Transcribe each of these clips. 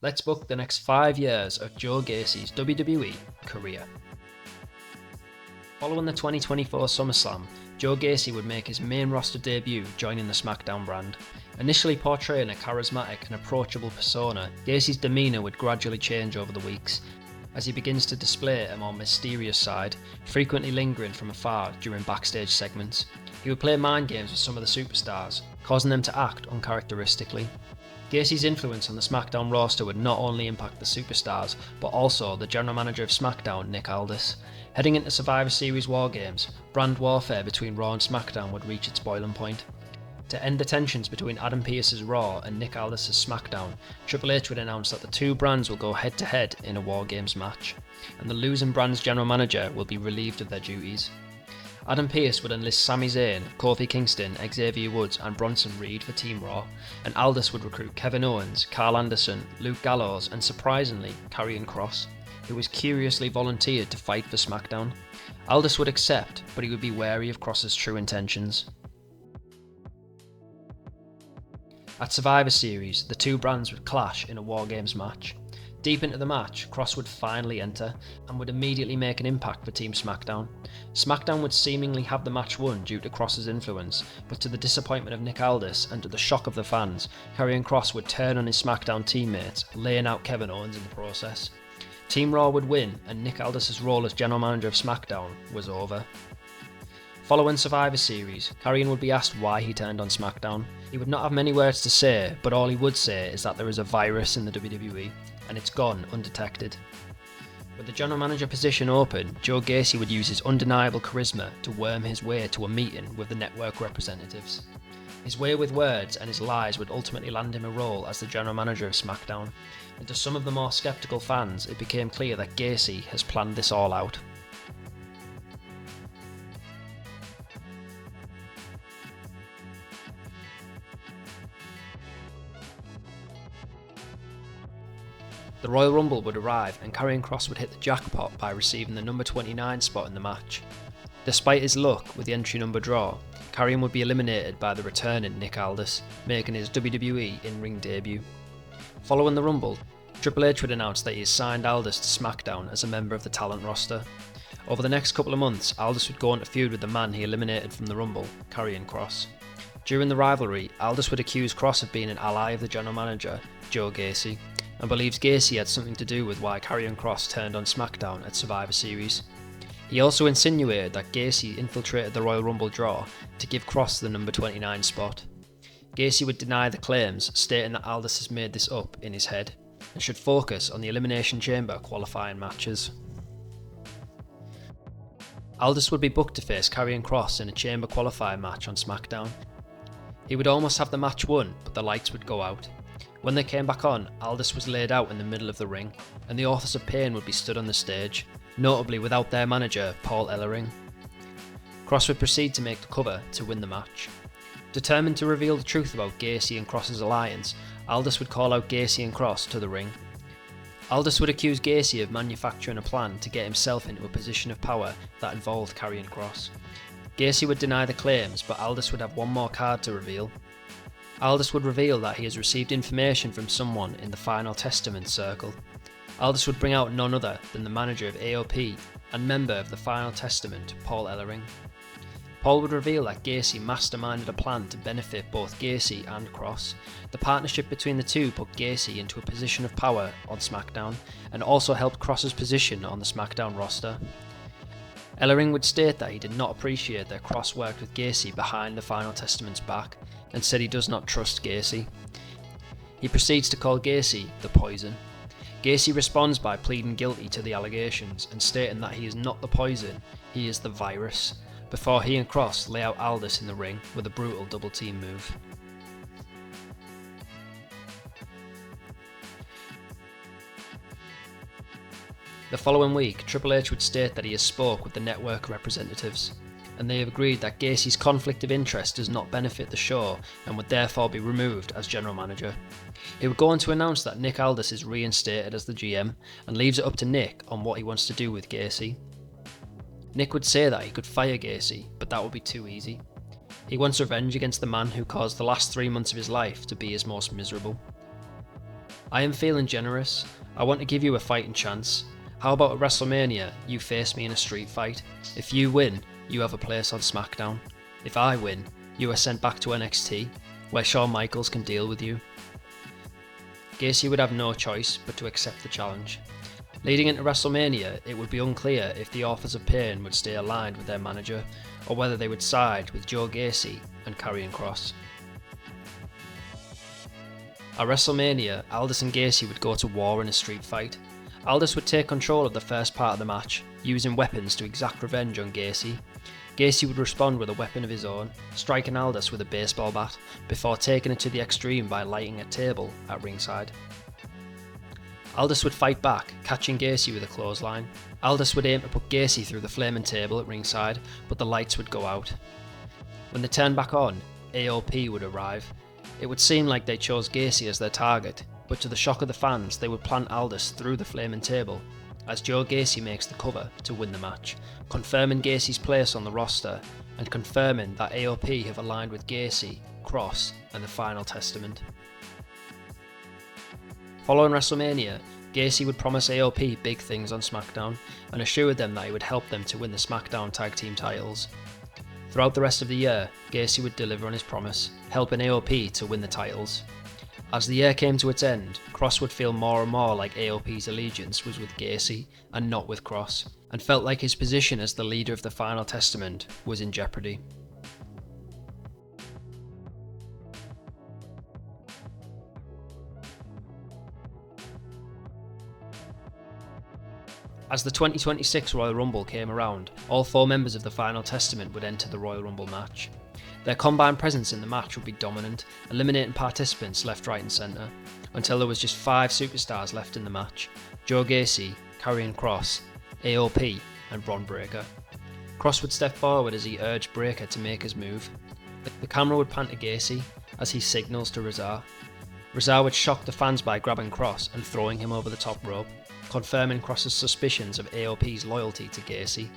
Let's book the next 5 years of Joe Gacy's WWE career. Following the 2024 SummerSlam, Joe Gacy would make his main roster debut joining the Smackdown brand. Initially portraying a charismatic and approachable persona, Gacy's demeanour would gradually change over the weeks, as he begins to display a more mysterious side, frequently lingering from afar during backstage segments. He would play mind games with some of the superstars, causing them to act uncharacteristically. Gacy's influence on the SmackDown roster would not only impact the superstars, but also the general manager of SmackDown, Nick Aldis. Heading into Survivor Series War Games, brand warfare between Raw and SmackDown would reach its boiling point. To end the tensions between Adam Pearce's Raw and Nick Aldis' SmackDown, Triple H would announce that the two brands will go head to head in a War Games match, and the losing brand's general manager will be relieved of their duties. Adam Pearce would enlist Sami Zayn, Kofi Kingston, Xavier Woods and Bronson Reed for Team Raw, and Aldis would recruit Kevin Owens, Carl Anderson, Luke Gallows and surprisingly, Karrion Kross, who was curiously volunteered to fight for SmackDown. Aldis would accept, but he would be wary of Kross's true intentions. At Survivor Series, the two brands would clash in a War Games match. Deep into the match, Kross would finally enter and would immediately make an impact for Team SmackDown. SmackDown would seemingly have the match won due to Kross's influence, but to the disappointment of Nick Aldis and to the shock of the fans, Karrion Kross would turn on his SmackDown teammates, laying out Kevin Owens in the process. Team Raw would win and Nick Aldis' role as general manager of SmackDown was over. Following Survivor Series, Karrion would be asked why he turned on SmackDown. He would not have many words to say, but all he would say is that there is a virus in the WWE, and it's gone undetected. With the general manager position open, Joe Gacy would use his undeniable charisma to worm his way to a meeting with the network representatives. His way with words and his lies would ultimately land him a role as the general manager of SmackDown, and to some of the more sceptical fans it became clear that Gacy has planned this all out. The Royal Rumble would arrive and Karrion Kross would hit the jackpot by receiving the number 29 spot in the match. Despite his luck with the entry number draw, Karrion would be eliminated by the returning Nick Aldis, making his WWE in-ring debut. Following the Rumble, Triple H would announce that he has signed Aldis to SmackDown as a member of the talent roster. Over the next couple of months, Aldis would go on to feud with the man he eliminated from the Rumble, Karrion Kross. During the rivalry, Aldis would accuse Kross of being an ally of the general manager, Joe Gacy, and believes Gacy had something to do with why Karrion Kross turned on SmackDown at Survivor Series. He also insinuated that Gacy infiltrated the Royal Rumble draw to give Kross the number 29 spot. Gacy would deny the claims, stating that Aldis has made this up in his head, and should focus on the Elimination Chamber qualifying matches. Aldis would be booked to face Karrion Kross in a Chamber qualifying match on SmackDown. He would almost have the match won, but the lights would go out. When they came back on, Aldis was laid out in the middle of the ring, and the Authors of Pain would be stood on the stage, notably without their manager, Paul Ellering. Kross would proceed to make the cover to win the match. Determined to reveal the truth about Gacy and Kross's alliance, Aldis would call out Gacy and Kross to the ring. Aldis would accuse Gacy of manufacturing a plan to get himself into a position of power that involved Karrion Kross. Gacy would deny the claims, but Aldis would have one more card to reveal. Aldis would reveal that he has received information from someone in the Final Testament circle. Aldis would bring out none other than the manager of AOP and member of the Final Testament, Paul Ellering. Paul would reveal that Gacy masterminded a plan to benefit both Gacy and Kross. The partnership between the two put Gacy into a position of power on SmackDown and also helped Kross's position on the SmackDown roster. Ellering would state that he did not appreciate that Kross worked with Gacy behind the Final Testament's back and said he does not trust Gacy. He proceeds to call Gacy the poison. Gacy responds by pleading guilty to the allegations and stating that he is not the poison, he is the virus, before he and Kross lay out Aldis in the ring with a brutal double team move. The following week, Triple H would state that he has spoke with the network representatives, and they have agreed that Gacy's conflict of interest does not benefit the show and would therefore be removed as general manager. He would go on to announce that Nick Aldis is reinstated as the GM and leaves it up to Nick on what he wants to do with Gacy. Nick would say that he could fire Gacy, but that would be too easy. He wants revenge against the man who caused the last 3 months of his life to be his most miserable. I am feeling generous. I want to give you a fighting chance. How about at WrestleMania, you face me in a street fight? If you win, you have a place on SmackDown. If I win, you are sent back to NXT, where Shawn Michaels can deal with you. Gacy would have no choice but to accept the challenge. Leading into WrestleMania, it would be unclear if the Authors of Pain would stay aligned with their manager, or whether they would side with Joe Gacy and Karrion Kross. At WrestleMania, Aldis and Gacy would go to war in a street fight. Aldis would take control of the first part of the match, using weapons to exact revenge on Gacy. Gacy would respond with a weapon of his own, striking Aldis with a baseball bat, before taking it to the extreme by lighting a table at ringside. Aldis would fight back, catching Gacy with a clothesline. Aldis would aim to put Gacy through the flaming table at ringside, but the lights would go out. When they turned back on, AOP would arrive. It would seem like they chose Gacy as their target, but to the shock of the fans, they would plant Aldis through the flaming table, as Joe Gacy makes the cover to win the match, confirming Gacy's place on the roster, and confirming that AOP have aligned with Gacy, Kross, and the Final Testament. Following WrestleMania, Gacy would promise AOP big things on SmackDown, and assured them that he would help them to win the SmackDown Tag Team titles. Throughout the rest of the year, Gacy would deliver on his promise, helping AOP to win the titles. As the year came to its end, Kross would feel more and more like AOP's allegiance was with Gacy and not with Kross, and felt like his position as the leader of the Final Testament was in jeopardy. As the 2026 Royal Rumble came around, all 4 members of the Final Testament would enter the Royal Rumble match. Their combined presence in the match would be dominant, eliminating participants left, right and centre, until there was just 5 superstars left in the match: Joe Gacy, Karrion Kross, AOP and Bron Breakker. Kross would step forward as he urged Breakker to make his move. The camera would pan to Gacy as he signals to Rezar. Rezar would shock the fans by grabbing Kross and throwing him over the top rope, confirming Kross's suspicions of AOP's loyalty to Gacy.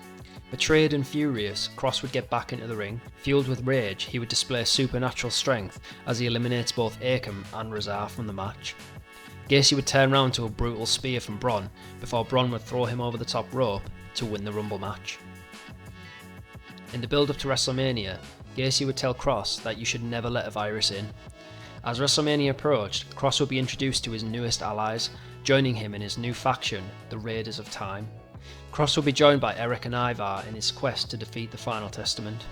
Betrayed and furious, Kross would get back into the ring. Fueled with rage, he would display supernatural strength as he eliminates both Akam and Rezar from the match. Gacy would turn round to a brutal spear from Bron, before Bron would throw him over the top rope to win the Rumble match. In the build up to WrestleMania, Gacy would tell Kross that you should never let a virus in. As WrestleMania approached, Kross would be introduced to his newest allies, joining him in his new faction, the Raiders of Time. Kross would be joined by Eric and Ivar in his quest to defeat the Final Testament.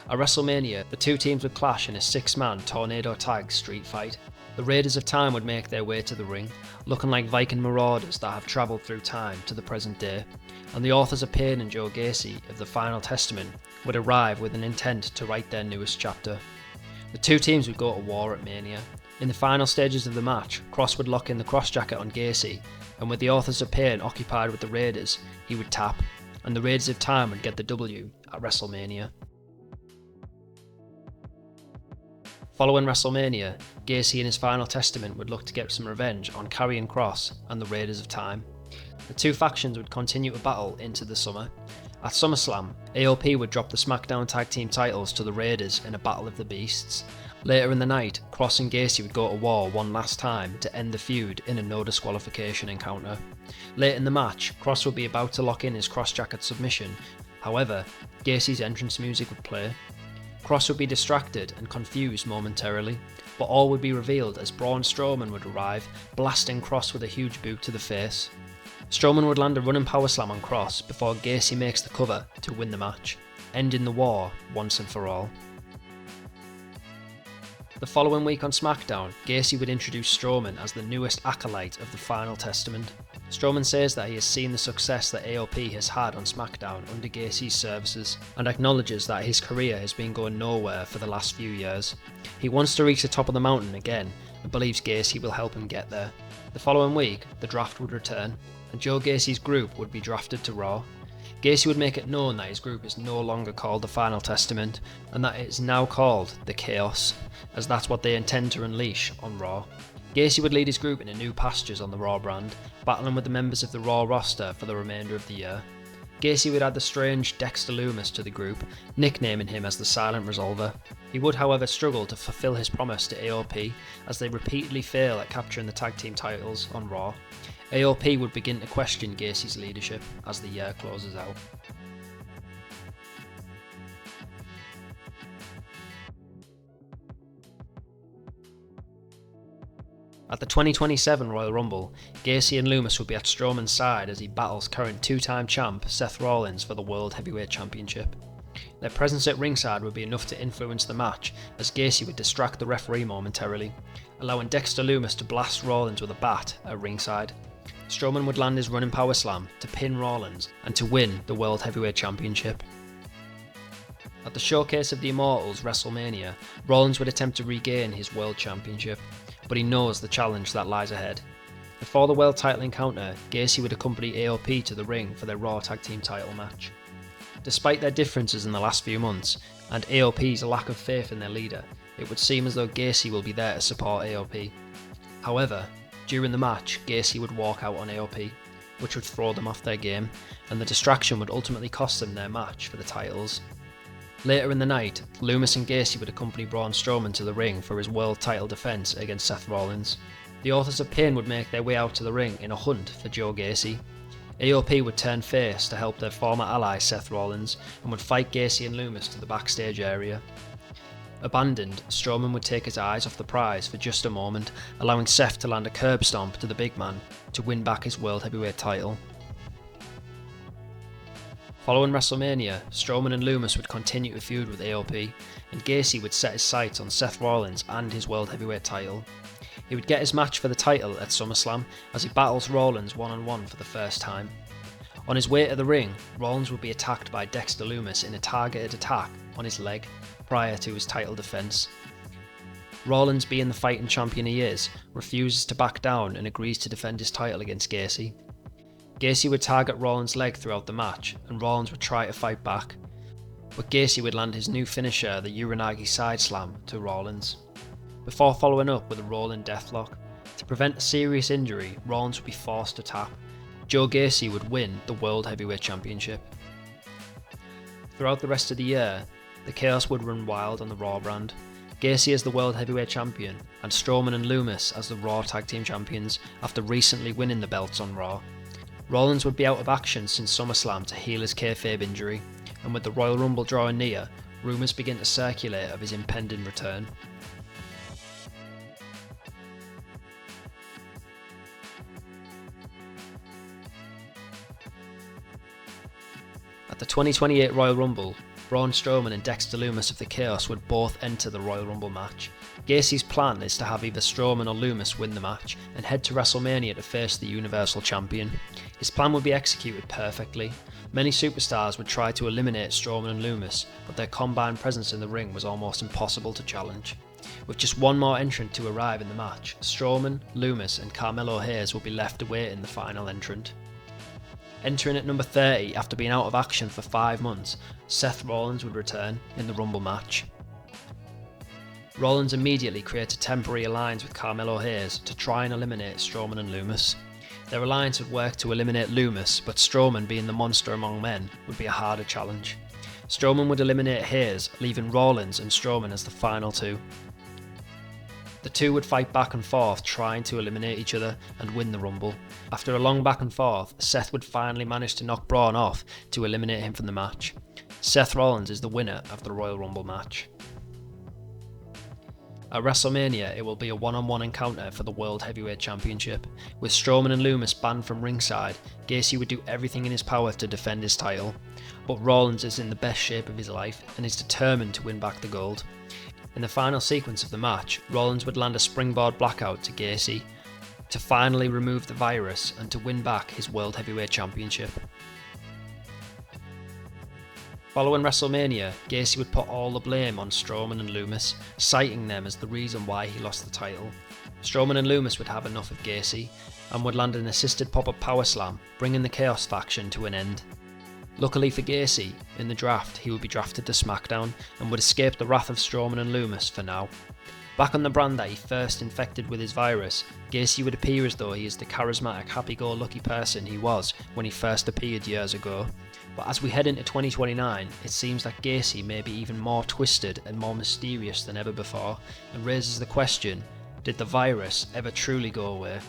At WrestleMania, the 2 teams would clash in a 6-man tornado tag street fight. The Raiders of Time would make their way to the ring, looking like Viking marauders that have travelled through time to the present day, and the Authors of Pain and Joe Gacy of the Final Testament would arrive with an intent to write their newest chapter. The 2 teams would go to war at Mania. In the final stages of the match, Kross would lock in the cross jacket on Gacy, and with the Authors of Pain occupied with the Raiders, he would tap, and the Raiders of Time would get the W at WrestleMania. Following WrestleMania, Gacy and his Final Testament would look to get some revenge on Karrion Kross and the Raiders of Time. The 2 factions would continue to battle into the summer. At SummerSlam, AOP would drop the SmackDown Tag Team titles to the Raiders in a Battle of the Beasts. Later in the night, Kross and Gacy would go to war one last time to end the feud in a no disqualification encounter. Late in the match, Kross would be about to lock in his cross-jacket submission. However, Gacy's entrance music would play. Kross would be distracted and confused momentarily, but all would be revealed as Braun Strowman would arrive, blasting Kross with a huge boot to the face. Strowman would land a running power slam on Kross before Gacy makes the cover to win the match, ending the war once and for all. The following week on SmackDown, Gacy would introduce Strowman as the newest acolyte of the Final Testament. Strowman says that he has seen the success that AOP has had on SmackDown under Gacy's services, and acknowledges that his career has been going nowhere for the last few years. He wants to reach the top of the mountain again, and believes Gacy will help him get there. The following week, the draft would return, and Joe Gacy's group would be drafted to Raw. Gacy would make it known that his group is no longer called the Final Testament, and that it is now called the Chaos, as that's what they intend to unleash on Raw. Gacy would lead his group into new pastures on the Raw brand, battling with the members of the Raw roster for the remainder of the year. Gacy would add the strange Dexter Lumis to the group, nicknaming him as the Silent Resolver. He would however struggle to fulfill his promise to AOP as they repeatedly fail at capturing the tag team titles on Raw. AOP would begin to question Gacy's leadership as the year closes out. At the 2027 Royal Rumble, Gacy and Lumis will be at Strowman's side as he battles current two-time champ Seth Rollins for the World Heavyweight Championship. Their presence at ringside would be enough to influence the match, as Gacy would distract the referee momentarily, allowing Dexter Lumis to blast Rollins with a bat at ringside. Strowman would land his running power slam to pin Rollins and to win the World Heavyweight Championship. At the Showcase of the Immortals Wrestlemania, Rollins would attempt to regain his World Championship, but he knows the challenge that lies ahead. Before the world title encounter, Gacy would accompany AOP to the ring for their Raw Tag Team title match. Despite their differences in the last few months, and AOP's lack of faith in their leader, it would seem as though Gacy will be there to support AOP. However, during the match, Gacy would walk out on AOP, which would throw them off their game, and the distraction would ultimately cost them their match for the titles. Later in the night, Lumis and Gacy would accompany Braun Strowman to the ring for his world title defence against Seth Rollins. The Authors of Pain would make their way out to the ring in a hunt for Joe Gacy. AOP would turn face to help their former ally Seth Rollins and would fight Gacy and Lumis to the backstage area. Abandoned, Strowman would take his eyes off the prize for just a moment, allowing Seth to land a curb stomp to the big man to win back his World Heavyweight title. Following WrestleMania, Strowman and Lumis would continue to feud with AOP, and Gacy would set his sights on Seth Rollins and his World Heavyweight title. He would get his match for the title at SummerSlam as he battles Rollins one-on-one for the first time. On his way to the ring, Rollins would be attacked by Dexter Lumis in a targeted attack on his leg prior to his title defence. Rollins, being the fighting champion he is, refuses to back down and agrees to defend his title against Gacy. Gacy would target Rollins' leg throughout the match, and Rollins would try to fight back, but Gacy would land his new finisher, the Uranagi side slam, to Rollins, before following up with a rolling deathlock. To prevent a serious injury, Rollins would be forced to tap. Joe Gacy would win the World Heavyweight Championship. Throughout the rest of the year, the Chaos would run wild on the Raw brand. Gacy as the World Heavyweight Champion, and Strowman and Lumis as the Raw Tag Team Champions after recently winning the belts on Raw. Rollins would be out of action since SummerSlam to heal his kayfabe injury, and with the Royal Rumble drawing near, rumours begin to circulate of his impending return. At the 2028 Royal Rumble, Braun Strowman and Dexter Lumis of the Chaos would both enter the Royal Rumble match. Gacy's plan is to have either Strowman or Lumis win the match and head to WrestleMania to face the Universal Champion. His plan would be executed perfectly. Many superstars would try to eliminate Strowman and Lumis, but their combined presence in the ring was almost impossible to challenge. With just one more entrant to arrive in the match, Strowman, Lumis and Carmelo Hayes will be left awaiting the final entrant. Entering at number 30 after being out of action for 5 months, Seth Rollins would return in the Rumble match. Rollins immediately creates a temporary alliance with Carmelo Hayes to try and eliminate Strowman and Lumis. Their alliance would work to eliminate Lumis, but Strowman, being the monster among men, would be a harder challenge. Strowman would eliminate Hayes, leaving Rollins and Strowman as the final two. The two would fight back and forth, trying to eliminate each other and win the Rumble. After a long back and forth, Seth would finally manage to knock Braun off to eliminate him from the match. Seth Rollins is the winner of the Royal Rumble match. At WrestleMania, it will be a one-on-one encounter for the World Heavyweight Championship. With Strowman and Lumis banned from ringside, Gacy would do everything in his power to defend his title, but Rollins is in the best shape of his life and is determined to win back the gold. In the final sequence of the match, Rollins would land a springboard blackout to Gacy to finally remove the virus and to win back his World Heavyweight Championship. Following WrestleMania, Gacy would put all the blame on Strowman and Lumis, citing them as the reason why he lost the title. Strowman and Lumis would have enough of Gacy and would land an assisted pop-up power slam, bringing the Chaos faction to an end. Luckily for Gacy, in the draft he would be drafted to SmackDown and would escape the wrath of Strowman and Lumis for now. Back on the brand that he first infected with his virus, Gacy would appear as though he is the charismatic, happy-go-lucky person he was when he first appeared years ago, But as we head into 2029, it seems that Gacy may be even more twisted and more mysterious than ever before, and raises the question, did the virus ever truly go away?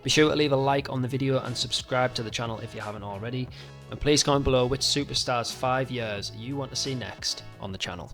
Be sure to leave a like on the video and subscribe to the channel if you haven't already, and please comment below which superstars 5 years you want to see next on the channel.